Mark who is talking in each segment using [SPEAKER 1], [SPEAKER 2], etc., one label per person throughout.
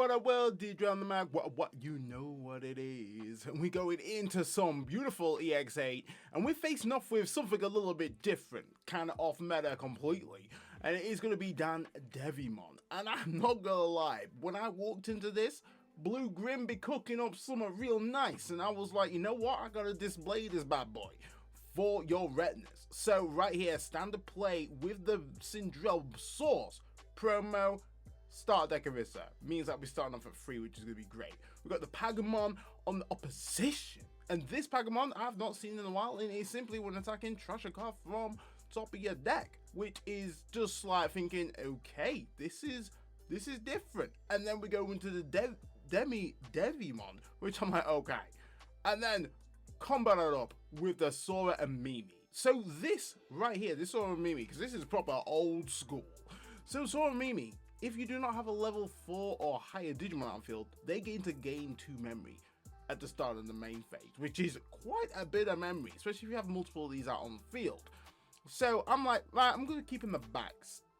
[SPEAKER 1] what a world, DCGO, what you know what it is. And we're going into some beautiful EX-08, and we're facing off with something a little bit different, kind of off meta completely, and it is going to be DanDevimon. And I'm not gonna lie, when I walked into this, Blue Grim be cooking up something real nice, and I was like, you know what, I gotta display this bad boy for your retinas. So right here, standard play with the Cendrillmon source promo. Start deck Arissa means that we're starting off at 3, which is going to be great. We've got the Pagamon on the opposition, and this Pagamon I've not seen in a while, and it's simply when attacking, trash a card from top of your deck, which is just like thinking, okay, this is different. And then we go into the DanDevimon, which I'm like, okay, and then combat it up with the Sora and Mimi. So this right here, this Sora and Mimi, because this is proper old school. So Sora and Mimi, if you do not have a level 4 or higher Digimon on field, they get to gain 2 memory at the start of the main phase, which is quite a bit of memory, especially if you have multiple of these out on the field. So I'm like, right, I'm going to keep in the back,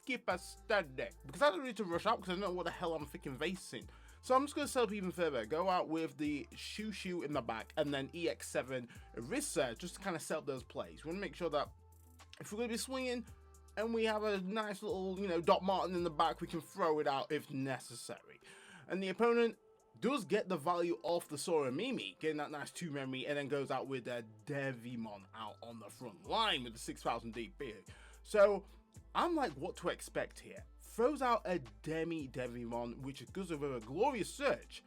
[SPEAKER 1] keep a steady, because I don't need to rush out because I don't know what the hell I'm freaking facing. So I'm just going to set up even further, go out with the Shoo in the back, and then EX-07 Arissa, just to kind of set up those plays. We want to make sure that if we're going to be swinging, and we have a nice little, you know, Doc Martin in the back, we can throw it out if necessary. And the opponent does get the value off the Sora Mimi, getting that nice 2 memory, and then goes out with their Devimon out on the front line with the 6000 DP. So I'm like, what to expect here? Throws out a DanDevimon, which goes over a glorious search,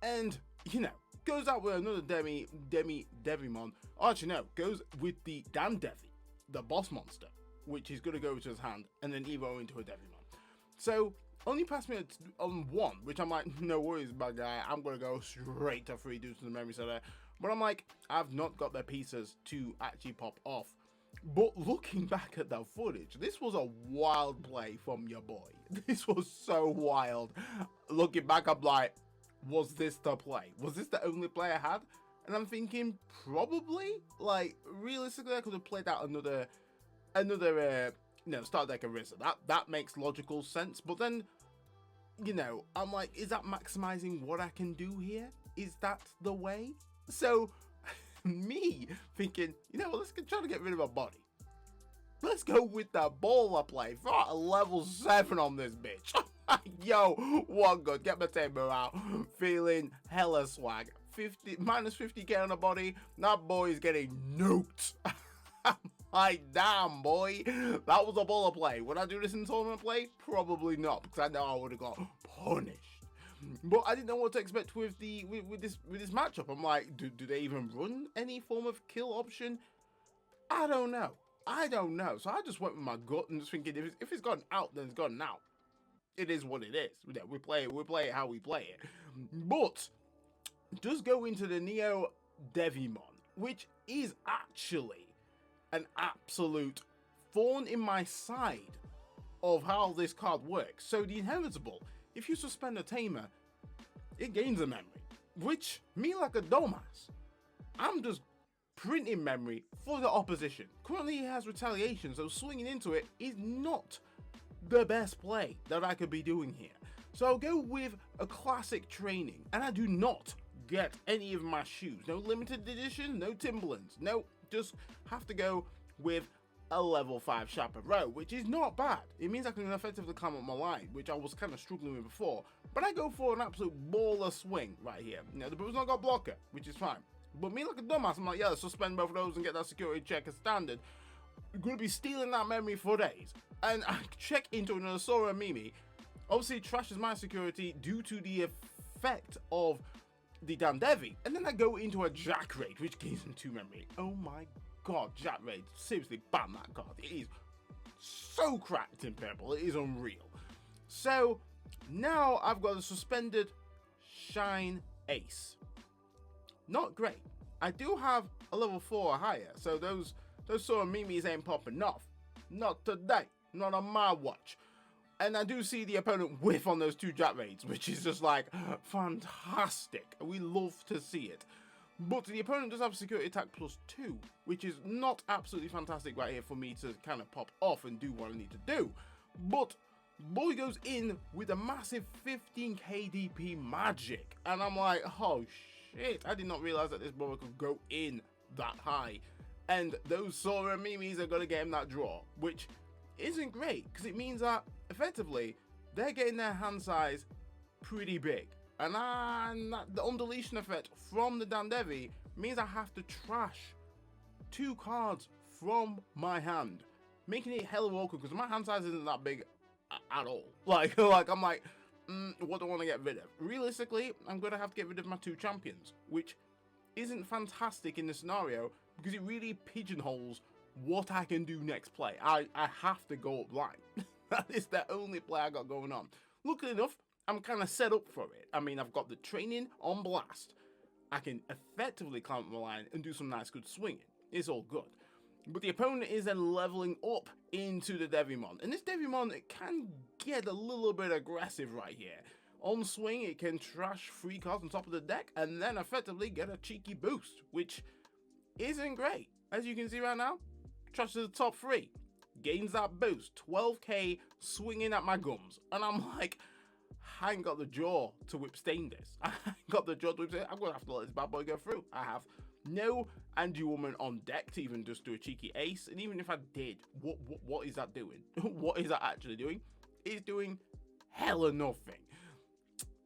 [SPEAKER 1] and, you know, goes out with another Devimon. Oh, actually, no, goes with the DanDevi, the boss monster, which is going to go to his hand and then evo into a Devimon. So only pass me on 1, which I'm like, no worries, bad guy, I'm going to go straight to 3 due to the memory center. But I'm like, I've not got the pieces to actually pop off. But looking back at that footage, this was a wild play from your boy. This was so wild. Looking back, I'm like, was this the play? Was this the only play I had? And I'm thinking, probably. Like, realistically, I could have played out another you know, start deck Arissa. That makes logical sense. But then, you know, I'm like, is that maximizing what I can do here? Is that the way? So me thinking, you know, let's try to get rid of a body. Let's go with the baller play for a level 7 on this bitch. Yo, one good, get my table out, feeling hella swag. Minus 50k on the body, that boy is getting nuked. Like, damn, boy, that was a baller play. Would I do this in tournament play? Probably not, because I know I would have got punished. But I didn't know what to expect with this matchup. I'm like, do they even run any form of kill option? I don't know. So I just went with my gut and just thinking, if it's gone out, then it's gone out. It is what it is. We play it how we play it. But just go into the Neo Devimon, which is actually an absolute thorn in my side of how this card works. So the inevitable, if you suspend a tamer, it gains a memory, which me like a dumbass, I'm just printing memory for the opposition. Currently he has retaliation, so swinging into it is not the best play that I could be doing here. So I'll go with a classic training, and I do not get any of my shoes. No limited edition, no Timberlands, no, just have to go with a level 5 Chaperone, which is not bad. It means I can effectively climb up my line, which I was kind of struggling with before. But I go for an absolute baller swing right here. You know, the brother's not got blocker, which is fine. But me like a dumbass, I'm like, yeah, let's suspend both of those and get that security check as standard. You're going to be stealing that memory for days. And I check into another Sora Mimi. Obviously, trashes my security due to the effect of the DanDevi, and then I go into a Jack Raid, which gives him 2 memory. Oh my god, Jack Raid, seriously ban that card. It is so cracked in purple, it is unreal. So now I've got a suspended Shine Ace. Not great. I do have a level 4 or higher, so those sort of memes ain't popping off. Not today, not on my watch. And I do see the opponent whiff on those 2 Jack Raids, which is just like fantastic. We love to see it. But the opponent does have security attack +2, which is not absolutely fantastic right here for me to kind of pop off and do what I need to do. But boy goes in with a massive 15 KDP magic, and I'm like, oh shit, I did not realize that this boy could go in that high. And those Sora and Mimis are gonna get him that draw, which isn't great, because it means that effectively they're getting their hand size pretty big. And the undeletion effect from the DanDevi means I have to trash 2 cards from my hand, making it hella awkward because my hand size isn't that big at all. Like I'm like, what do I want to get rid of? Realistically, I'm gonna have to get rid of my 2 champions, which isn't fantastic in this scenario because it really pigeonholes what I can do next play. I have to go up line. That is the only play I got going on. Luckily enough, I'm kind of set up for it. I mean, I've got the training on blast. I can effectively climb up the line and do some nice good swinging. It's all good. But the opponent is then leveling up into the Devimon. And this Devimon, it can get a little bit aggressive right here. On swing, it can trash 3 cards on top of the deck and then effectively get a cheeky boost, which isn't great. As you can see right now, trashes the top 3. Gains that boost. 12k swinging at my gums. And I'm like, I ain't got the jaw to withstand this. I ain't got the jaw to withstand. I'm going to have to let this bad boy go through. I have no DanDevimon on deck to even just do a cheeky ace. And even if I did, what is that doing? What is that actually doing? It's doing hella nothing.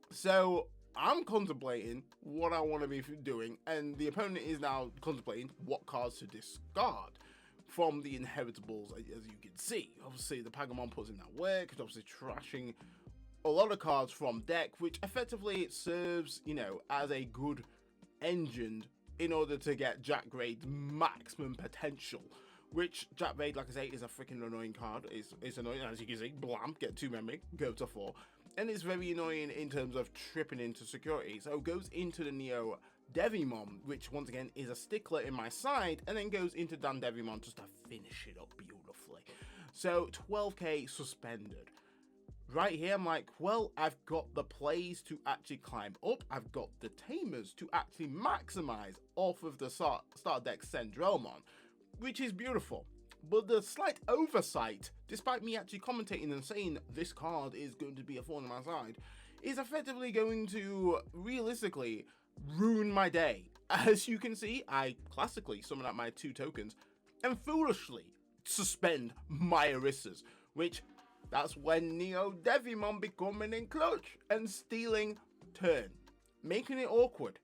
[SPEAKER 1] So I'm contemplating what I want to be doing. And the opponent is now contemplating what cards to discard from the inheritables, as you can see. Obviously, the Pagamon puts in that work. It's obviously trashing a lot of cards from deck, which effectively it serves, you know, as a good engine in order to get Jack Grade's maximum potential. Which Jack Grade, like I say, is a freaking annoying card. It's annoying, as you can see. Blam, get 2 memory, go to 4. And it's very annoying in terms of tripping into security. So it goes into the Neo Devimon, which once again is a stickler in my side, and then goes into DanDevimon just to finish it up beautifully. So 12k suspended. Right here, I'm like, well, I've got the plays to actually climb up. I've got the tamers to actually maximize off of the start deck Cendrillmon, which is beautiful. But the slight oversight, despite me actually commentating and saying this card is going to be a thorn in my side, is effectively going to realistically ruin my day. As you can see, I classically summon out my 2 tokens and foolishly suspend my Orissas, which that's when Neo Devimon becoming in clutch and stealing turn, making it awkward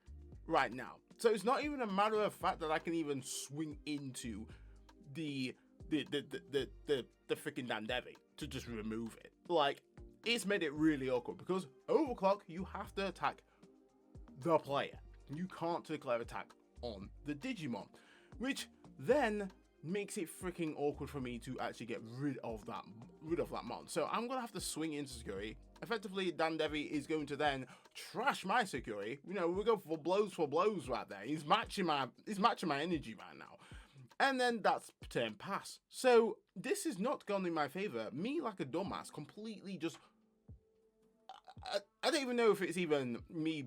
[SPEAKER 1] right now. So it's not even a matter of fact that I can even swing into the freaking DanDevi to just remove it. Like, it's made it really awkward because overclock, you have to attack the player. You can't declare attack on the Digimon, which then makes it freaking awkward for me to actually get rid of that mon. So I'm gonna have to swing into security. Effectively, DanDevi is going to then trash my security. You know, we go for blows right there. He's matching my energy right now. And then that's turn pass. So this is not gone in my favor. Me, like a dumbass, completely just I don't even know if it's even me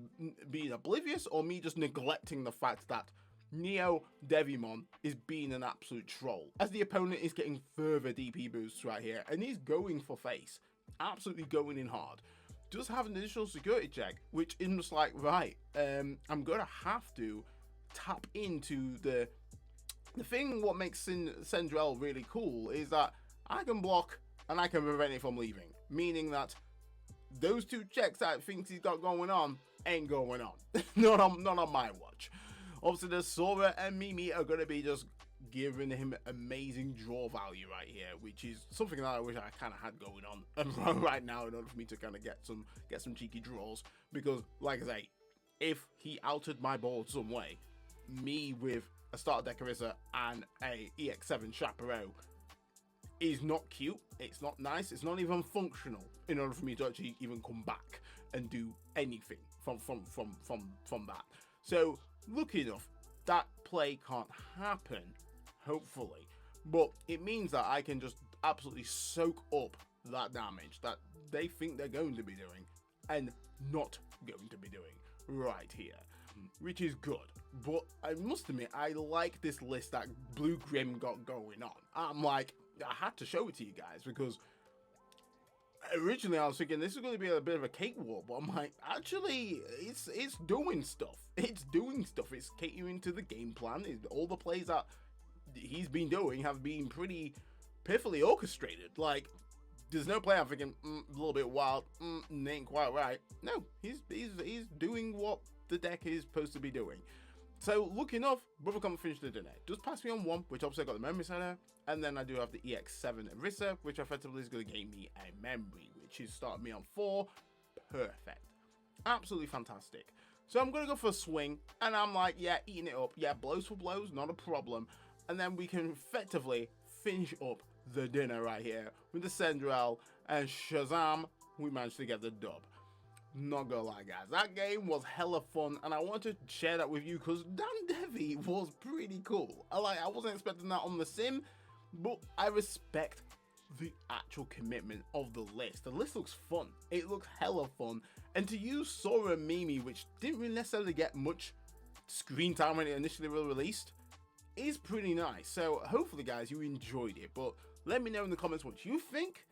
[SPEAKER 1] being oblivious or me just neglecting the fact that Neo Devimon is being an absolute troll, as the opponent is getting further DP boosts right here, and he's going for face, absolutely going in hard. Does have an additional security check, which is just like, right, I'm gonna have to tap into the thing. What makes Cendrillmon really cool is that I can block and I can prevent it from leaving, meaning that those 2 checks that I think he's got going on ain't going on. not on my watch. Obviously, the Sora and Mimi are going to be just giving him amazing draw value right here, which is something that I wish I kind of had going on right now in order for me to kind of get some cheeky draws. Because, like I say, if he altered my board some way, me with a starter deck Orisa and a EX-07 Chaperone is not cute, it's not nice, it's not even functional in order for me to actually even come back and do anything from that. So, lucky enough, that play can't happen, hopefully, but it means that I can just absolutely soak up that damage that they think they're going to be doing and not going to be doing right here, which is good. But I must admit, I like this list that Blue Grim got going on. I'm like, I had to show it to you guys because Originally, I was thinking this is going to be a bit of a cakewalk, but I'm like, actually, it's doing stuff. It's doing stuff. It's catering to the game plan. All the plays that he's been doing have been pretty piffily orchestrated. Like, there's no play I'm thinking a little bit wild, ain't quite right. No, he's doing what the deck is supposed to be doing. So, lucky enough, brother can't finish the dinner. Just pass me on 1, which obviously I got the memory center, and then I do have the EX-07 Erisa, which effectively is going to gain me a memory, which is starting me on 4. Perfect. Absolutely fantastic. So I'm going to go for a swing, and I'm like, yeah, eating it up. Yeah, blows for blows, not a problem. And then we can effectively finish up the dinner right here with the Cendrillmon and Shazam. We managed to get the dub. Not gonna lie, guys, that game was hella fun, and I wanted to share that with you because DanDevi was pretty cool. I wasn't expecting that on the sim, but I respect the actual commitment of the list. The list looks fun. It looks hella fun, and to use Sora and Mimi, which didn't really necessarily get much screen time when it initially released, is pretty nice. So hopefully, guys, you enjoyed it. But let me know in the comments what you think.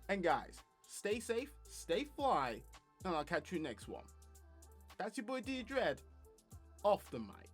[SPEAKER 1] And guys, stay safe, stay fly, and I'll catch you next one. That's your boy D Dread, off the mic.